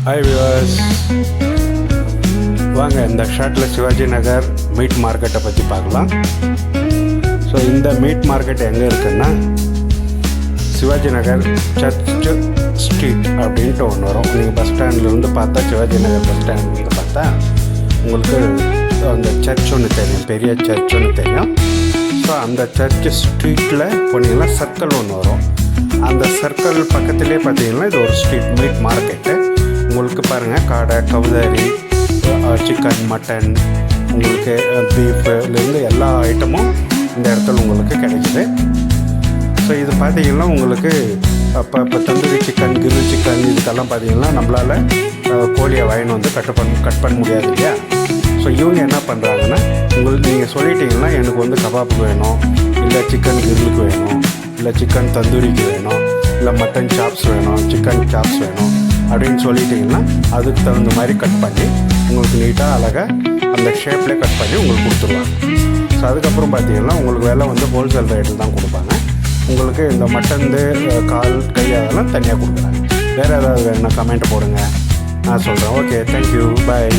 Hi viewers, வாங்க இந்த ஷார்ட்டில் Shivaji Nagar meet மார்க்கெட்டை பற்றி பார்க்கலாம். ஸோ இந்த மீட் மார்க்கெட் எங்கே இருக்குன்னா சிவாஜி நகர் சர்ச் ஸ்ட்ரீட் அப்படின்ட்டு ஒன்று வரும். நீங்கள் பஸ் ஸ்டாண்ட்லேருந்து பார்த்தா, சிவாஜி நகர் பஸ் ஸ்டாண்ட்லேருந்து பார்த்தா உங்களுக்கு அந்த சர்ச் ஒன்று தெரியும், பெரிய சர்ச் ஒன்று தெரியும். ஸோ அந்த சர்ச் ஸ்ட்ரீட்டில் போனீங்கன்னா சர்க்கிள் ஒன்று வரும். அந்த சர்க்கிள் பக்கத்துலேயே பார்த்தீங்கன்னா இது ஒரு ஸ்ட்ரீட் மீட் மார்க்கெட்டு. உங்களுக்கு பாருங்கள், காடை, கவுதாரி, சிக்கன், மட்டன், உங்களுக்கு பீஃப்லேருந்து எல்லா ஐட்டமும் இந்த இடத்துல உங்களுக்கு கிடைக்குது. ஸோ இது பார்த்தீங்கன்னா உங்களுக்கு இப்போ தந்தூரி சிக்கன், கிரில் சிக்கன் இதுக்கெல்லாம் பார்த்தீங்கன்னா நம்மளால் கோழியை வாங்கின்னு வந்து கட் பண்ண முடியாது இல்லையா. ஸோ இவங்க என்ன பண்ணுறாங்கன்னா, நீங்கள் சொல்லிட்டீங்கன்னா எனக்கு வந்து கபாப் வேணும், இல்லை சிக்கன் கிரிலுக்கு வேணும், இல்லை சிக்கன் தந்தூரிக்கு வேணும், இல்லை மட்டன் சாப்ஸ் வேணும், சிக்கன் சாப்ஸ் வேணும் அப்படின்னு சொல்லிட்டிங்கன்னா அதுக்கு தகுந்த மாதிரி கட் பண்ணி உங்களுக்கு நீட்டாக அழகாக அந்த ஷேப்லேயே கட் பண்ணி உங்களுக்கு கொடுத்துருவாங்க. ஸோ அதுக்கப்புறம் பார்த்தீங்கன்னா உங்களுக்கு விலை வந்து ஹோல்சேல் ரேட்டில் தான் கொடுப்பாங்க. உங்களுக்கு இந்த மட்டன் கால், கை அதெல்லாம் தனியாக கொடுக்குறாங்க. வேறு ஏதாவது வேணுன்னா கமெண்ட் போடுங்க, நான் சொல்கிறேன். ஓகே, தேங்க்யூ, பாய்.